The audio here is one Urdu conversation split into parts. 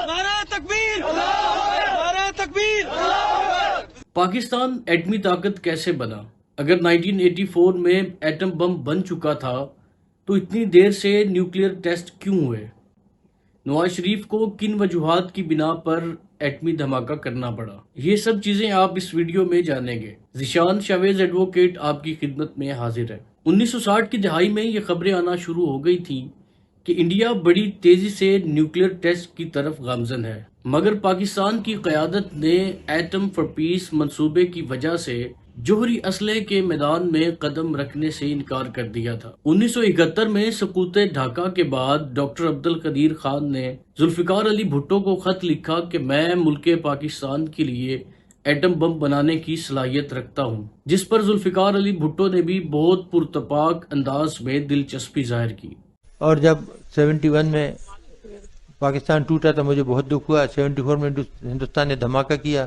نعرہ تکبیر! نعرہ تکبیر! پاکستان ایٹمی طاقت کیسے بنا؟ اگر 1984 میں ایٹم بم بن چکا تھا تو اتنی دیر سے نیوکلیئر ٹیسٹ کیوں ہوئے؟ نواز شریف کو کن وجوہات کی بنا پر ایٹمی دھماکہ کرنا پڑا؟ یہ سب چیزیں آپ اس ویڈیو میں جانیں گے۔ ذیشان شاویز ایڈوکیٹ آپ کی خدمت میں حاضر ہے۔ 1960 کی دہائی میں یہ خبریں آنا شروع ہو گئی تھیں کہ انڈیا بڑی تیزی سے نیوکلیئر ٹیسٹ کی طرف گامزن ہے، مگر پاکستان کی قیادت نے ایٹم فار پیس منصوبے کی وجہ سے جوہری اسلحے کے میدان میں قدم رکھنے سے انکار کر دیا تھا۔ 1971 میں سقوط ڈھاکہ کے بعد ڈاکٹر عبدالقدیر خان نے ذوالفقار علی بھٹو کو خط لکھا کہ میں ملک پاکستان کے لیے ایٹم بم بنانے کی صلاحیت رکھتا ہوں، جس پر ذوالفقار علی بھٹو نے بھی بہت پرتپاک انداز میں دلچسپی ظاہر کی۔ اور جب 71 میں پاکستان ٹوٹا تو مجھے بہت دکھ ہوا۔ 74 میں ہندوستان نے دھماکہ کیا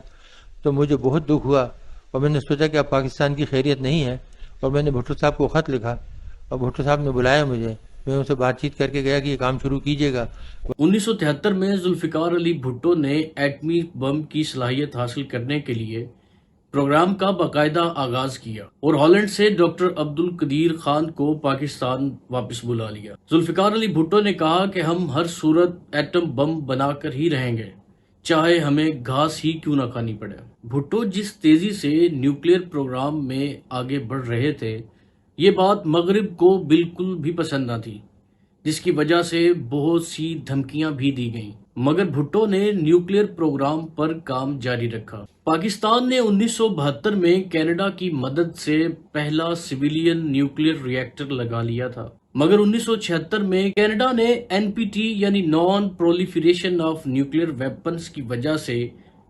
تو مجھے بہت دکھ ہوا، اور میں نے سوچا کہ اب پاکستان کی خیریت نہیں ہے، اور میں نے بھٹو صاحب کو خط لکھا، اور بھٹو صاحب نے بلایا مجھے، میں ان سے بات چیت کر کے گیا کہ یہ کام شروع کیجیے گا۔ 1973 میں ذوالفقار علی بھٹو نے ایٹمی بم کی صلاحیت حاصل کرنے کے لیے پروگرام کا باقاعدہ آغاز کیا اور ہالینڈ سے ڈاکٹر عبدالقدیر خان کو پاکستان واپس بلا لیا۔ ذوالفقار علی بھٹو نے کہا کہ ہم ہر صورت ایٹم بم بنا کر ہی رہیں گے، چاہے ہمیں گھاس ہی کیوں نہ کھانی پڑے۔ بھٹو جس تیزی سے نیوکلیئر پروگرام میں آگے بڑھ رہے تھے، یہ بات مغرب کو بالکل بھی پسند نہ تھی، جس کی وجہ سے بہت سی دھمکیاں بھی دی گئیں، مگر بھٹو نے نیوکلیئر پروگرام پر کام جاری رکھا۔ پاکستان نے 1972 میں کینیڈا کی مدد سے پہلا سویلین نیوکلیئر ری ایکٹر لگا لیا تھا، مگر 1976 میں کینیڈا نے NPT یعنی non proliferation of nuclear weapons کی وجہ سے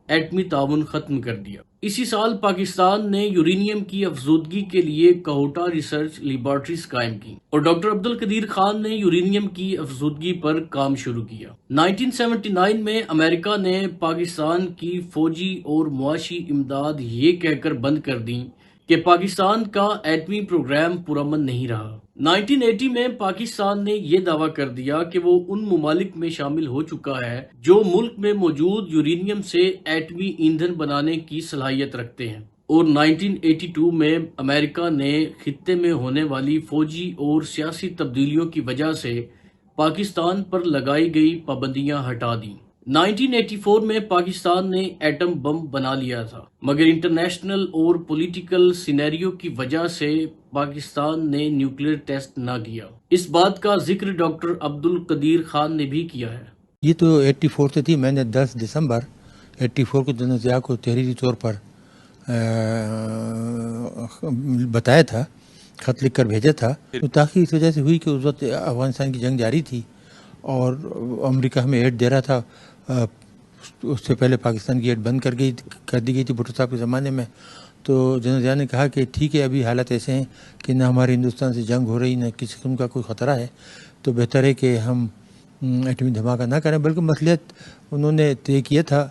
ایٹمی تعاون ختم کر دیا۔ اسی سال پاکستان نے یورینیم کی افزودگی کے لیے کہوٹہ ریسرچ لیبارٹریز قائم کی اور ڈاکٹر عبدالقدیر خان نے یورینیم کی افزودگی پر کام شروع کیا۔ 1979 میں امریکہ نے پاکستان کی فوجی اور معاشی امداد یہ کہہ کر بند کر دی کہ پاکستان کا ایٹمی پروگرام پرامن نہیں رہا۔ 1980 میں پاکستان نے یہ دعویٰ کر دیا کہ وہ ان ممالک میں شامل ہو چکا ہے جو ملک میں موجود یورینیم سے ایٹمی ایندھن بنانے کی صلاحیت رکھتے ہیں، اور 1982 میں امریکہ نے خطے میں ہونے والی فوجی اور سیاسی تبدیلیوں کی وجہ سے پاکستان پر لگائی گئی پابندیاں ہٹا دیں۔ 1984 میں پاکستان نے ایٹم بم بنا لیا تھا، مگر انٹرنیشنل اور پولیٹیکل سینیریو کی وجہ سے پاکستان نے نیوکلیئر ٹیسٹ نہ کیا۔ اس بات کا ذکر ڈاکٹر عبدالقدیر خان نے بھی کیا ہے۔ یہ تو 84 سے تھی، میں نے 10 دسمبر 84 کو جنرل ضیاء کو تحریری طور پر بتایا تھا، خط لکھ کر بھیجا تھا۔ تو تاخیر اس وجہ سے ہوئی کہ اس وقت افغانستان کی جنگ جاری تھی اور امریکہ ہمیں ایڈ دے رہا تھا۔ اس سے پہلے پاکستان کی ایڈ بند کر دی گئی تھی بھٹو صاحب کے زمانے میں۔ تو جنرل ضیاء نے کہا کہ ٹھیک ہے، ابھی حالات ایسے ہیں کہ نہ ہمارے ہندوستان سے جنگ ہو رہی، نہ کسی قسم کا کوئی خطرہ ہے، تو بہتر ہے کہ ہم ایٹمی دھماکہ نہ کریں۔ بلکہ مصلحت انہوں نے طے کیا تھا،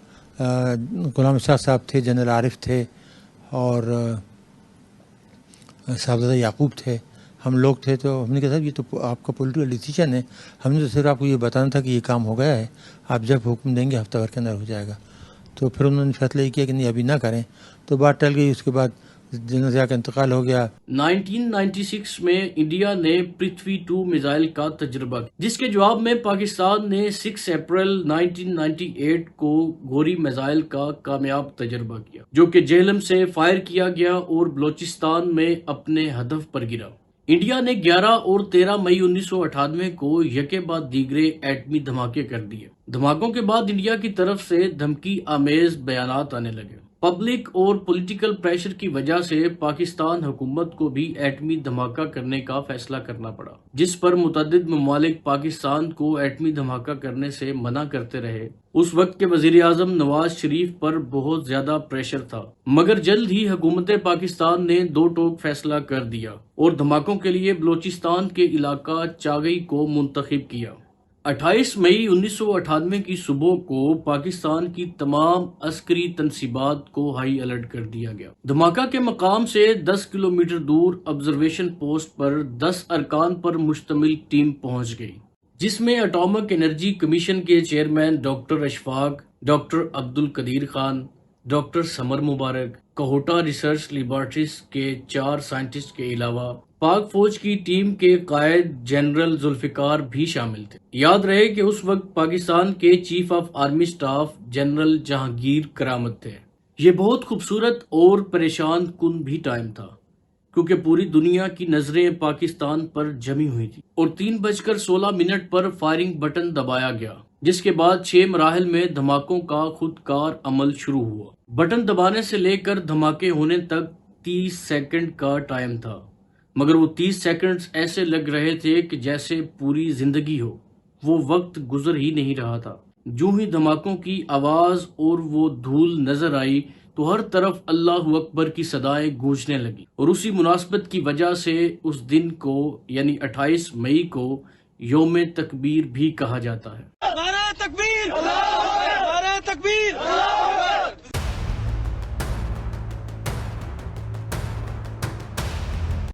غلام شاہ صاحب تھے، جنرل عارف تھے، اور صاحبزادہ یعقوب تھے، ہم لوگ تھے۔ تو ہم نے کہا صاحب یہ تو آپ کا پولیٹیکل ڈیسیجن ہے، ہم نے تو صرف آپ کو یہ بتانا تھا کہ یہ کام ہو گیا ہے، آپ جب حکم دیں گے ہفتہ بھر کے اندر ہو جائے گا۔ تو پھر انہوں نے فیصلہ یہ کیا کہ نہیں ابھی نہ کریں، تو بات ٹل گئی۔ اس کے بعد جنرل ضیاء کا انتقال ہو گیا۔ 1996 میں انڈیا نے پرتھوی 2 میزائل کا تجربہ کیا، جس کے جواب میں پاکستان نے 6 اپریل 1998 کو گوری میزائل کا کامیاب تجربہ کیا، جو کہ جہلم سے فائر کیا گیا اور بلوچستان میں اپنے ہدف پر گرا۔ انڈیا نے 11 اور 13 مئی 1998 کو یکے بعد دیگرے ایٹمی دھماکے کر دیے۔ دھماکوں کے بعد انڈیا کی طرف سے دھمکی آمیز بیانات آنے لگے۔ پبلک اور پولیٹیکل پریشر کی وجہ سے پاکستان حکومت کو بھی ایٹمی دھماکہ کرنے کا فیصلہ کرنا پڑا، جس پر متعدد ممالک پاکستان کو ایٹمی دھماکہ کرنے سے منع کرتے رہے۔ اس وقت کے وزیر اعظم نواز شریف پر بہت زیادہ پریشر تھا، مگر جلد ہی حکومت پاکستان نے دو ٹوک فیصلہ کر دیا اور دھماکوں کے لیے بلوچستان کے علاقہ چاگئی کو منتخب کیا۔ 28 مئی 1998 کی صبح کو پاکستان کی تمام عسکری تنصیبات کو ہائی الرٹ کر دیا گیا۔ دھماکہ کے مقام سے 10 کلومیٹر دور آبزرویشن پوسٹ پر 10 ارکان پر مشتمل ٹیم پہنچ گئی۔ جس میں اٹامک انرجی کمیشن کے چیئرمین ڈاکٹر اشفاق، ڈاکٹر عبد القدیر خان، ڈاکٹر سمر مبارک، کوہوٹا ریسرچ لیبارٹریز کے 4 سائنٹسٹ کے علاوہ پاک فوج کی ٹیم کے قائد جنرل ذوالفقار بھی شامل تھے۔ یاد رہے کہ اس وقت پاکستان کے chief of army staff general Jahangir کرامت تھے۔ یہ بہت خوبصورت اور پریشان کن بھی ٹائم تھا، کیونکہ پوری دنیا کی نظریں پاکستان پر جمی ہوئی تھی اور 3:16 پر فائرنگ بٹن دبایا گیا، جس کے بعد 6 مراحل میں دھماکوں کا خودکار عمل شروع ہوا۔ بٹن دبانے سے لے کر دھماکے ہونے تک 30 سیکنڈ کا ٹائم تھا، مگر وہ 30 سیکنڈز ایسے لگ رہے تھے کہ جیسے پوری زندگی ہو۔ وہ وقت گزر ہی نہیں رہا تھا۔ جو ہی دھماکوں کی آواز اور وہ دھول نظر آئی تو ہر طرف اللہ اکبر کی صدائیں گونجنے لگی، اور اسی مناسبت کی وجہ سے اس دن کو یعنی 28 مئی کو یوم تکبیر بھی کہا جاتا ہے۔ نعرہ تکبیر، نعرہ تکبیر،